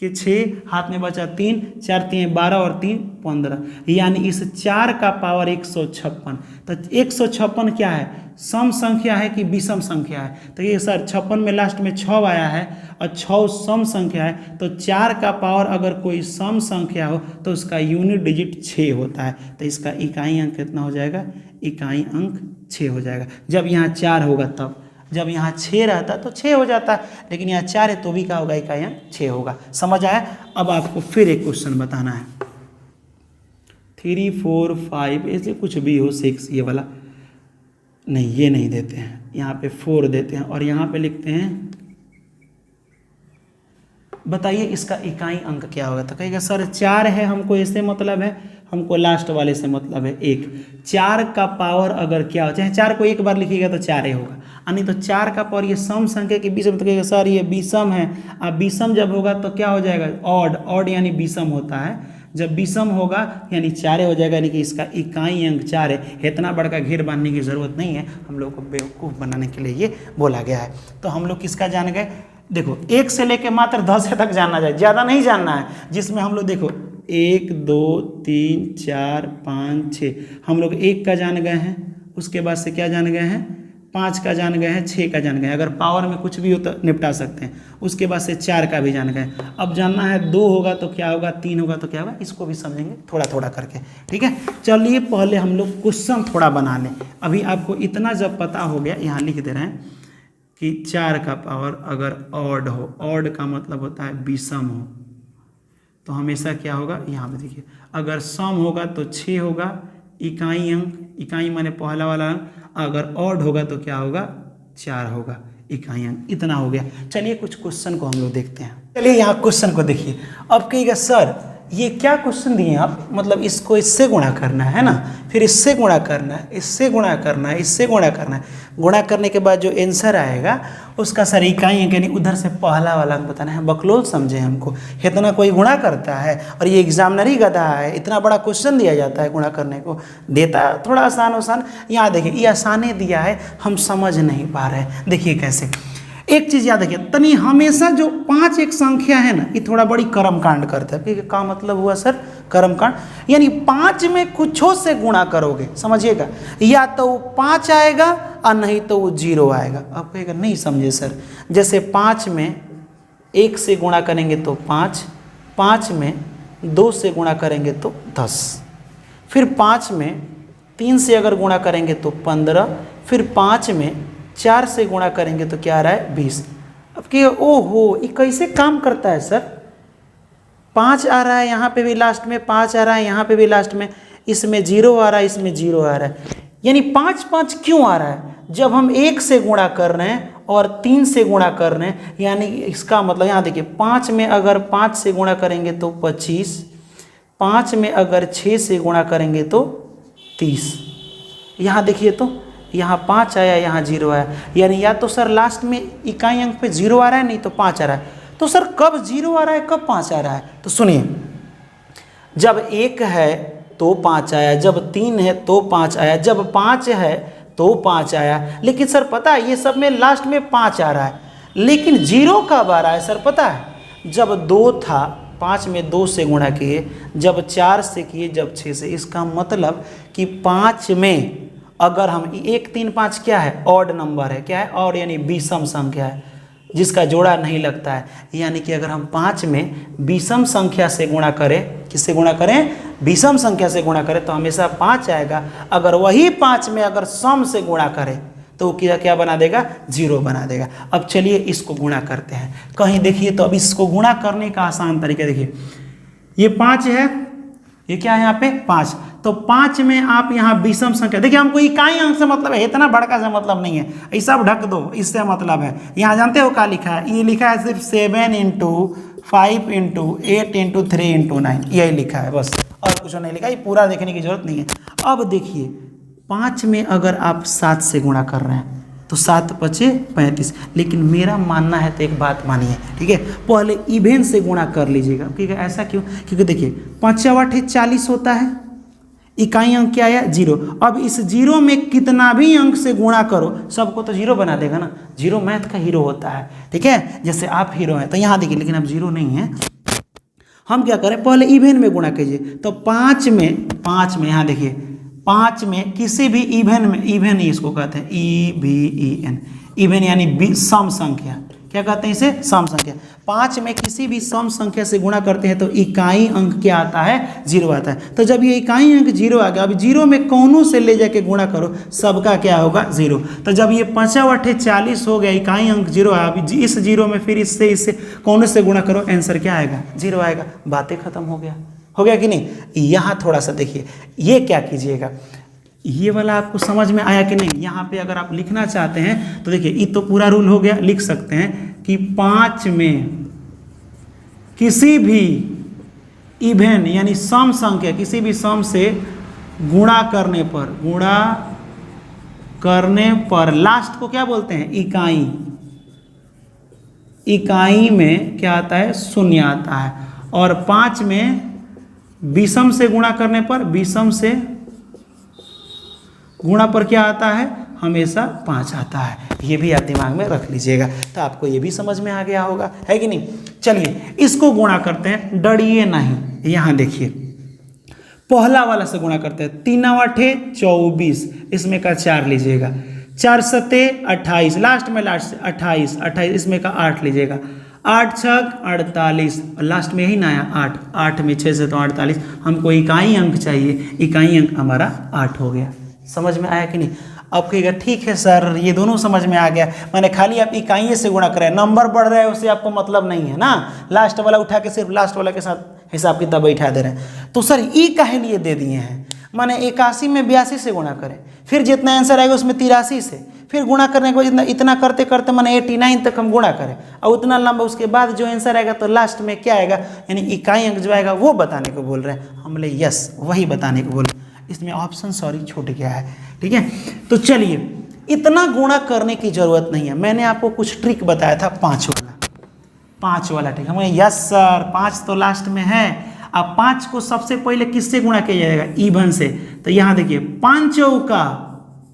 के 6, हाथ में बचा 3, 4 3 12 और 3 15, यानी इस 4 का पावर 156। तो 156 क्या है, सम संख्या है कि विषम संख्या है? तो ये सर 56 में लास्ट में 6 आया है और 6 सम संख्या है, तो 4 का पावर अगर कोई सम संख्या हो तो उसका यूनिट डिजिट 6 होता है, तो इसका इकाई अंक कितना हो जाएगा, इकाई अंक 6 हो जाएगा। जब यहाँ 4 होगा तब, जब यहाँ 6 रहता है तो 6 हो जाता है, लेकिन यहाँ 4 है तो भी क्या होगा, इकाई अंक 6 होगा। समझ आया? अब आपको फिर एक क्वेश्चन बताना है, 3 4 5 ऐसे कुछ भी हो, 6 ये वाला नहीं, ये नहीं देते हैं, यहाँ पे 4 देते हैं और यहाँ पे लिखते हैं, बताइए इसका इकाई अंक क्या होगा? तो कहेगा सर 4 है, हमको इससे मतलब है, हमको लास्ट वाले से मतलब है 1। 4 का पावर अगर क्या हो, चाहे 4 को एक बार लिखिएगा तो 4 ही होगा, यानी तो 4 का पावर ये सम संख्या के विषम, तो कहेगा सर ये विषम है। अब विषम जब होगा तो क्या हो जाएगा, ऑड यानी विषम होता है, जब विषम होगा यानी 4 हो जाएगा, यानी कि इसका इकाई अंक 4 है। इतना बड़का घेर बांधने की जरूरत नहीं है, हम लोग को बेवकूफ़ बनाने के लिए ये बोला गया है। तो हम लोग किसका जान गए, देखो 1 से लेके मात्र 10 तक जानना जाए, ज़्यादा नहीं जानना है, जिसमें हम लोग देखो 1 2 3 4 5 6 हम लोग 1 का जान गए हैं, उसके बाद से क्या जान गए हैं, 5 का जान गए हैं, 6 का जान गए हैं, अगर पावर में कुछ भी हो तो निपटा सकते हैं, उसके बाद से 4 का भी जान गए। अब जानना है 2 होगा तो क्या होगा, 3 होगा तो क्या होगा, इसको भी समझेंगे थोड़ा थोड़ा करके। ठीक है, चलिए पहले हम लोग क्वेश्चन थोड़ा बना लें। अभी आपको इतना जब पता हो गया, यहाँ लिख दे रहे हैं कि 4 का पावर अगर ऑड हो, ऑड का मतलब होता है विषम हो, तो हमेशा क्या होगा, यहाँ पे देखिए, अगर सम होगा तो 6 होगा, इकाई अंक, इकाई माने पहला वाला अंक, अगर ऑड होगा तो क्या होगा, 4 होगा इकाई अंक। इतना हो गया। चलिए कुछ क्वेश्चन को हम लोग देखते हैं। चलिए यहाँ क्वेश्चन को देखिए। अब कहिएगा सर ये क्या क्वेश्चन दिए आप, मतलब इसको इससे गुणा करना है ना, फिर इससे गुणा करना है, इससे गुणा करना है, इससे गुणा करना है, गुणा करने के बाद जो आंसर आएगा उसका सर इकाई अंक यानी उधर से पहला वाला अंक बताना है। बकलोल समझे हमको, इतना कोई गुणा करता है और ये एग्जामिनरी गधा है, इतना बड़ा क्वेश्चन दिया जाता है गुणा करने को, देता है थोड़ा आसान। यहाँ देखिए ये आसाने दिया है, हम समझ नहीं पा रहे हैं। देखिए कैसे, एक चीज़ याद रखिए, तनी हमेशा जो 5 एक संख्या है ना, ये थोड़ा बड़ी कर्मकांड करता है। ठीक है, क्या मतलब हुआ सर? कर्मकांड यानी 5 में कुछों से गुणा करोगे, समझिएगा, या तो वो 5 आएगा और नहीं तो वो 0 आएगा। आप कहेगा नहीं समझे सर, जैसे 5 में 1 से गुणा करेंगे तो 5, 5 में 2 से गुणा करेंगे तो 10, फिर 5 में 3 से अगर गुणा करेंगे तो 15, फिर 5 में 4 से गुणा करेंगे तो क्या आ रहा है? 20। अब कि ओहो ये कैसे काम करता है सर? 5 आ रहा है यहाँ पे भी लास्ट में, 5 आ रहा है यहाँ पे भी लास्ट में, इसमें 0 आ रहा है, इसमें 0 आ रहा है, यानी 5 5 क्यों आ रहा है? जब हम 1 से गुणा कर रहे हैं और 3 से गुणा कर रहे हैं, यानी इसका मतलब यहाँ देखिए 5 में अगर 5 से गुणा करेंगे तो 25, 5 में अगर 6 से गुणा करेंगे तो 30। यहाँ देखिए तो यहाँ 5 आया, यहाँ 0 आया, यानी या तो सर लास्ट में इकाई अंक पे 0 आ रहा है, नहीं तो 5 आ रहा है। तो सर कब 0 आ रहा है, कब 5 आ रहा है? तो सुनिए, जब 1 है तो 5 आया, जब 3 है तो 5 आया, जब 5 है तो 5 आया। लेकिन सर पता है ये सब में लास्ट में 5 आ रहा है, लेकिन 0 कब आ रहा है सर पता है? जब 2 था, 5 में 2 से गुणा किए, जब 4 से किए, जब 6 से। इसका मतलब कि 5 में अगर हम 1 3 5 क्या है? ऑड नंबर है, क्या है? ऑड यानी विषम संख्या है जिसका जोड़ा नहीं लगता है। यानी कि अगर हम 5 में विषम संख्या से गुणा करें, किससे गुणा करें? विषम संख्या से गुणा करें तो हमेशा 5 आएगा। अगर वही 5 में अगर सम से गुणा करें तो क्या क्या बना देगा? 0 बना देगा। अब चलिए इसको गुणा करते हैं। कहीं देखिए तो अब इसको गुणा करने का आसान तरीका देखिए, ये 5 है, ये क्या है यहाँ पे? 5। तो 5 में आप यहाँ विषम संख्या, देखिए हमको इकाई अंक से मतलब है, इतना बड़का से मतलब नहीं है, ये सब ढक दो, इससे मतलब है। यहाँ जानते हो क्या लिखा है? ये लिखा है सिर्फ 7 × 5 × 8 × 3 × 9, यही लिखा है बस, और कुछ नहीं लिखा। ये पूरा देखने की जरूरत नहीं है। अब देखिए 5 में अगर आप 7 से गुणा कर रहे हैं तो 7 × 5 = 35। लेकिन मेरा मानना है तो एक बात मानिए, ठीक है, पहले इवेन से गुणा कर लीजिएगा। ठीक है, ऐसा क्यों? क्योंकि देखिए 5 × 8 = 40 होता है, इकाई अंक क्या है? 0। अब इस 0 में कितना भी अंक से गुणा करो सबको तो 0 बना देगा ना। 0 मैथ का हीरो होता है, ठीक है, जैसे आप हीरो हैं। तो यहाँ देखिए, लेकिन अब 0 नहीं है, हम क्या करें? पहले इवेन में गुणा कीजिए। तो 5 में यहाँ देखिए 5 में किसी भी इवेन में, इवेन इसको कहते हैं EVEN, इवेन यानी सम संख्या, क्या कहते हैं इसे? सम संख्या। 5 में किसी भी सम संख्या से गुणा करते हैं तो इकाई अंक क्या आता है? 0 आता है। तो जब ये इकाई अंक 0 आ गया, अब 0 में कौनों से ले जाके गुणा करो, सबका क्या होगा? 0। तो जब ये 5 × 8 = 40 हो गया, इकाई अंक 0 आया, अभी इस 0 में फिर इससे कौनों से गुणा करो, आंसर क्या आएगा? 0 आएगा। बातें खत्म हो गया कि नहीं? यहाँ थोड़ा सा देखिए, ये क्या कीजिएगा, ये वाला आपको समझ में आया कि नहीं? यहाँ पे अगर आप लिखना चाहते हैं तो देखिए, ये तो पूरा रूल हो गया, लिख सकते हैं कि 5 में किसी भी इवेन यानी सम संख्या, किसी भी सम से गुणा करने पर लास्ट को क्या बोलते हैं? इकाई। इकाई में क्या आता है? 0 आता है। और 5 में विषम से गुणा करने पर, विषम से गुणा पर क्या आता है? हमेशा 5 आता है। ये भी आप दिमाग में रख लीजिएगा, तो आपको ये भी समझ में आ गया होगा, है कि नहीं? चलिए इसको गुणा करते हैं, डरिए नहीं। यहाँ देखिए पहला वाला से गुणा करते हैं। 3 × 8 = 24, इसमें का 4 लीजिएगा। 4 × 7 = 28, लास्ट में 28, इसमें का 8 लीजिएगा। 8 × 6 = 48, लास्ट में यही ना आया 8, 8 में 6 से तो 48। हमको इकाई अंक चाहिए, इकाई अंक हमारा 8 हो गया। समझ में आया कि नहीं? अब कहिएगा ठीक है सर ये दोनों समझ में आ गया, मैंने खाली आप इकाइयों से गुणा करें, नंबर बढ़ रहा है उससे आपको मतलब नहीं है ना, लास्ट वाला उठा के सिर्फ लास्ट वाला के साथ हिसाब किताब बैठा दे रहे हैं। तो सर ई काहे लिए दे दिए हैं? माने 81 में 82 से गुणा करें, फिर जितना आंसर आएगा उसमें 83 से, फिर गुणा करने के बाद इतना करते करते मैंने 89 तक हम गुणा करें, और उतना लंबा उसके बाद जो आंसर आएगा तो लास्ट में क्या आएगा, यानी इकाई अंक जो आएगा वो बताने को बोल रहे हैं। हम बोले यस वही बताने को बोल रहे हैं, इसमें ऑप्शन सॉरी छूट गया है, ठीक है। तो चलिए इतना गुणा करने की जरूरत नहीं है। मैंने आपको कुछ ट्रिक बताया था 5 वाला ट्रिक। हम यस सर 5 तो लास्ट में है। अब 5 को सबसे पहले किससे गुणा किया जाएगा? इवन से। तो यहाँ देखिए 5 चौका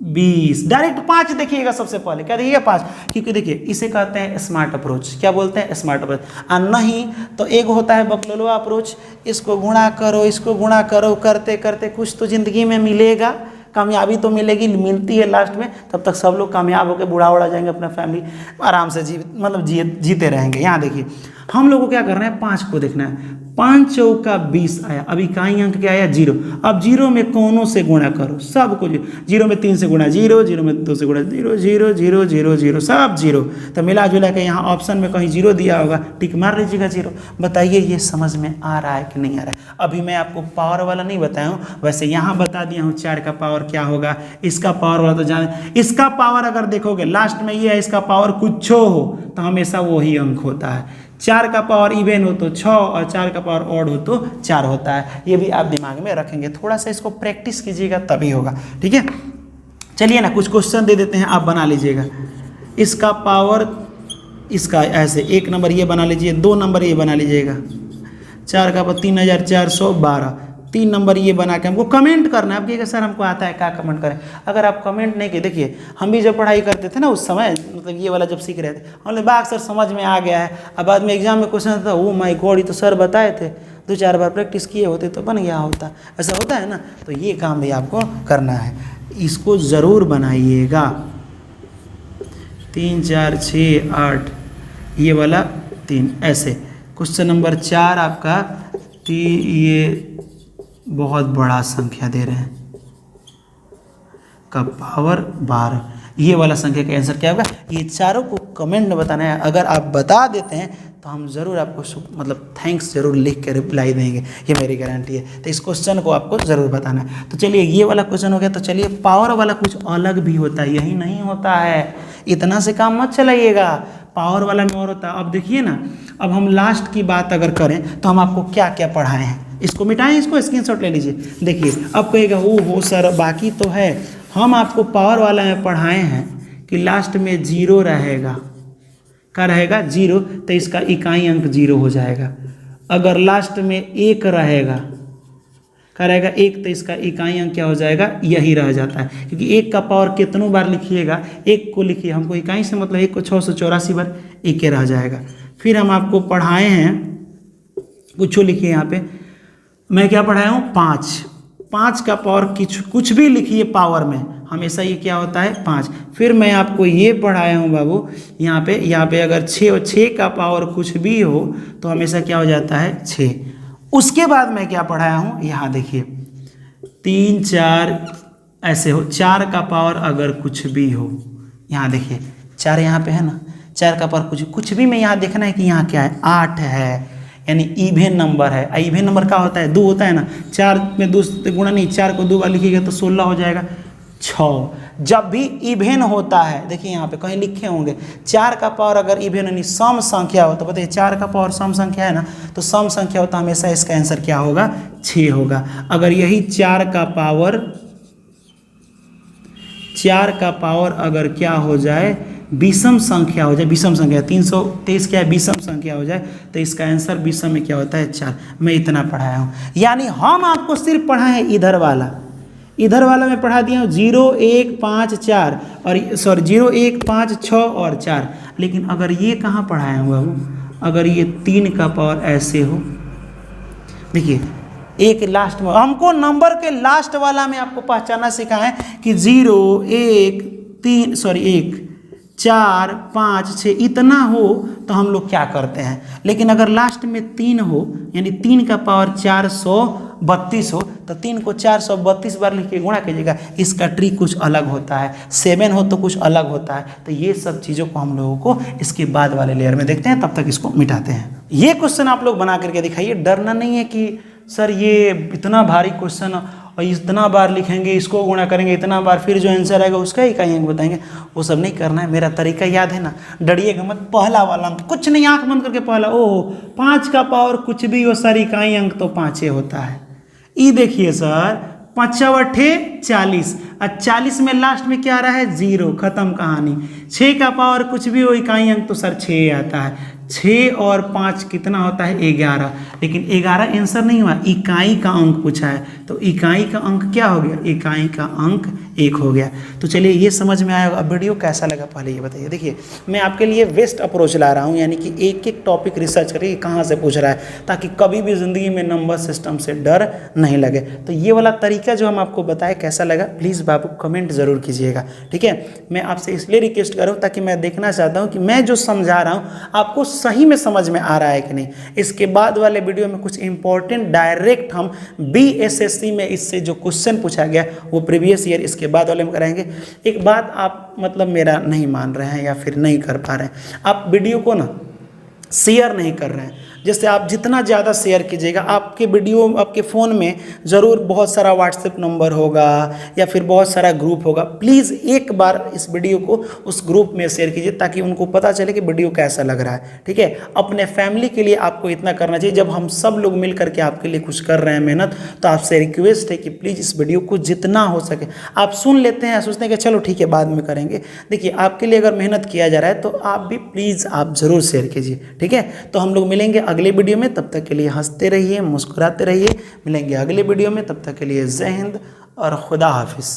20, डायरेक्ट 5 देखिएगा सबसे पहले। क्या देखिएगा 5, क्योंकि देखिए इसे कहते हैं स्मार्ट अप्रोच। क्या बोलते हैं? Smart approach. और नहीं तो एक होता है बकलोलवा अप्रोच, इसको गुणा करो, इसको गुणा करो, करते करते कुछ तो जिंदगी में मिलेगा, कामयाबी तो मिलेगी, मिलती है लास्ट में। तब तक सब लोग कामयाब होकर बूढ़ा उड़ा जाएंगे, अपना फैमिली आराम से जीते रहेंगे। यहाँ देखिए हम लोग को क्या करना है? 5 को देखना है। 5 चौका 20 आया। अब इकाई अंक क्या आया? 0। अब 0 में कोनों से गुणा करो, सबको 0 में 3 से गुणा 0, 0 में 2 से गुणा 0, 0 0 0 0, सब 0। तो मिला जुला के यहाँ ऑप्शन में कहीं 0 दिया होगा, टिक मार लीजिएगा 0। बताइए ये समझ में आ रहा है कि नहीं आ रहा है? अभी मैं आपको पावर वाला नहीं बताया हूँ, वैसे यहाँ बता दिया हूँ 4 का पावर क्या होगा। इसका पावर वाला तो जाने, इसका पावर अगर देखोगे लास्ट में ये है, इसका पावर कुछ हो तो हमेशा वही अंक होता है। 4 का पावर इवन हो तो 6 और 4 का पावर ऑड हो तो 4 होता है। ये भी आप दिमाग में रखेंगे, थोड़ा सा इसको प्रैक्टिस कीजिएगा तभी होगा। ठीक है, चलिए ना कुछ क्वेश्चन दे देते हैं, आप बना लीजिएगा। इसका पावर इसका ऐसे 1 नंबर ये बना लीजिए, 2 नंबर ये बना लीजिएगा। 4 का पावर 3412, 3 नंबर ये बना के हमको कमेंट करना है। आप कहिएगा सर हमको आता है, क्या कमेंट करें? अगर आप कमेंट नहीं किए, देखिए हम भी जब पढ़ाई करते थे ना उस समय, मतलब ये वाला जब सीख रहे थे, हमने बाग सर समझ में आ गया है। अब बाद में एग्जाम में क्वेश्चन था, ओ माय गॉड ये तो सर बताए थे, 2-4 बार प्रैक्टिस किए होते तो बन गया होता। ऐसा होता है ना, तो ये काम भी आपको करना है, इसको ज़रूर बनाइएगा। 3 4 6 8 ये वाला 3 ऐसे। क्वेश्चन नंबर 4 आपका ये बहुत बड़ा संख्या दे रहे हैं का पावर 12, ये वाला संख्या का आंसर क्या होगा? ये चारों को कमेंट में बताना है। अगर आप बता देते हैं तो हम ज़रूर आपको मतलब थैंक्स ज़रूर लिख के रिप्लाई देंगे, ये मेरी गारंटी है। तो इस क्वेश्चन को आपको ज़रूर बताना है। तो चलिए ये वाला क्वेश्चन हो गया। तो चलिए पावर वाला कुछ अलग भी होता है, यही नहीं होता है, इतना से काम मत चलाइएगा, पावर वाला में और होता है। अब देखिए ना, अब हम लास्ट की बात अगर करें तो हम आपको क्या क्या पढ़ाए हैं, इसको मिटाएं, इसको स्क्रीनशॉट ले लीजिए। देखिए अब कहेगा ओ हो सर बाकी तो है। हम आपको पावर वाला में पढ़ाए हैं कि लास्ट में 0 रहेगा। क्या रहेगा? 0, तो इसका इकाई अंक 0 हो जाएगा। अगर लास्ट में 1 रहेगा, क्या रहेगा? 1, तो इसका इकाई अंक क्या हो जाएगा? यही रह जाता है, क्योंकि 1 का पावर कितनों बार लिखिएगा, 1 को लिखिए, हमको इकाई से मतलब 1 को 684 बार 1 के रह जाएगा। फिर हम आपको पढ़ाए हैं, कुछ लिखिए यहाँ पे, मैं क्या पढ़ाया हूँ? 5 का पावर कुछ भी लिखिए पावर में, हमेशा ये क्या होता है? 5। फिर मैं आपको ये पढ़ाया हूँ बाबू, यहाँ पे अगर 6 का पावर कुछ भी हो तो हमेशा क्या हो जाता है? 6। उसके बाद मैं क्या पढ़ाया हूँ? यहाँ देखिए 3 4 ऐसे हो, 4 का पावर अगर कुछ भी हो, यहाँ देखिए 4 यहाँ पे है ना, 4 का पावर कुछ भी में यहाँ देखना है कि यहाँ क्या है? 8 है, यानी इवेन नंबर है। इवेन नंबर क्या होता है? 2 होता है ना, 4 में 2 से गुणा नहीं, 4 को 2 बार लिखिएगा तो 16 हो जाएगा। 6 जब भी इवेन होता है, देखिए यहाँ पे कहीं लिखे होंगे 4 का पावर अगर इवेन यानी सम संख्या हो, तो बताइए 4 का पावर सम संख्या है ना, तो सम संख्या हो तो हमेशा इसका आंसर क्या होगा? 6 होगा। अगर यही 4 का पावर अगर क्या हो जाए? विषम संख्या हो जाए, विषम संख्या 323 क्या है? विषम संख्या हो जाए, तो इसका आंसर विषम में क्या होता है? 4। मैं इतना पढ़ाया हूँ, यानी हम आपको सिर्फ पढ़ाए हैं इधर वाला में पढ़ा दिया हूँ 0 1 5 4 और 0 1 5 6 और 4। लेकिन अगर ये कहाँ पढ़ाया हूँ बाबू? अगर ये 3 का पावर ऐसे हो, देखिए एक लास्ट में, हमको नंबर के लास्ट वाला में आपको पहचाना सिखाएं कि 0 1 3 1 4 5 6 इतना हो तो हम लोग क्या करते हैं। लेकिन अगर लास्ट में 3 हो, यानी 3 का पावर 432 हो, तो 3 को 432 बार लिख के गुणा कीजिएगा, इसका ट्रिक कुछ अलग होता है। 7 हो तो कुछ अलग होता है। तो ये सब चीज़ों को हम लोगों को इसके बाद वाले लेयर में देखते हैं, तब तक इसको मिटाते हैं। ये क्वेश्चन आप लोग बना करके दिखाइए, डरना नहीं है कि सर ये इतना भारी क्वेश्चन और इतना बार लिखेंगे, इसको गुणा करेंगे इतना बार, फिर जो आंसर आएगा उसका ही कहीं बताएंगे, वो सब नहीं करना है। मेरा तरीका याद है ना, डरिएगा मत। पहला वाला अंक कुछ नहीं, आंख बंद करके पहला, ओहो 5 का पावर कुछ भी हो सर, इकाई अंक तो 5 होता है। ये देखिए सर 5 × 8 = 40, और 40 में लास्ट में क्या आ रहा है 0, खत्म कहानी। 6 का पावर कुछ भी हो इकाई अंक तो सर 6 आता है। 6 और 5 कितना होता है 11, लेकिन 11 आंसर नहीं हुआ, इकाई का अंक पूछा है, तो इकाई का अंक क्या हो गया, इकाई का अंक 1 हो गया। तो चलिए ये समझ में आया होगा। अब वीडियो कैसा लगा पहले ये बताइए। देखिए मैं आपके लिए वेस्ट अप्रोच ला रहा हूँ, यानी कि एक एक टॉपिक रिसर्च करके कहाँ से पूछ रहा है, ताकि कभी भी ज़िंदगी में नंबर सिस्टम से डर नहीं लगे। तो ये वाला तरीका जो हम आपको बताए कैसा लगा, प्लीज़ बाबू कमेंट ज़रूर कीजिएगा, ठीक है। मैं आपसे इसलिए रिक्वेस्ट करूँ ताकि मैं देखना चाहता हूँ कि मैं जो समझा रहा हूँ आपको सही में समझ में आ रहा है कि नहीं। इसके बाद वाले वीडियो में कुछ इंपॉर्टेंट डायरेक्ट हम BSSC में इससे जो क्वेश्चन पूछा गया वो प्रीवियस ईयर इसके बाद वाले में कराएंगे। एक बात आप मतलब मेरा नहीं मान रहे हैं या फिर नहीं कर पा रहे हैं, आप वीडियो को ना शेयर नहीं कर रहे हैं। जैसे आप जितना ज़्यादा शेयर कीजिएगा, आपके वीडियो आपके फ़ोन में ज़रूर बहुत सारा व्हाट्सएप नंबर होगा या फिर बहुत सारा ग्रुप होगा। प्लीज़ एक बार इस वीडियो को उस ग्रुप में शेयर कीजिए ताकि उनको पता चले कि वीडियो कैसा लग रहा है, ठीक है। अपने फैमिली के लिए आपको इतना करना चाहिए। जब हम सब लोग मिल करके आपके लिए कुछ कर रहे हैं मेहनत, तो आपसे रिक्वेस्ट है कि प्लीज़ इस वीडियो को जितना हो सके आप सुन लेते हैं, सोचते हैं कि चलो ठीक है बाद में करेंगे। देखिए आपके लिए अगर मेहनत किया जा रहा है तो आप भी प्लीज़ आप ज़रूर शेयर कीजिए, ठीक है। तो हम लोग मिलेंगे अगले वीडियो में, तब तक के लिए हंसते रहिए, मुस्कुराते रहिए। मिलेंगे अगले वीडियो में, तब तक के लिए जय हिंद और खुदा हाफिज़।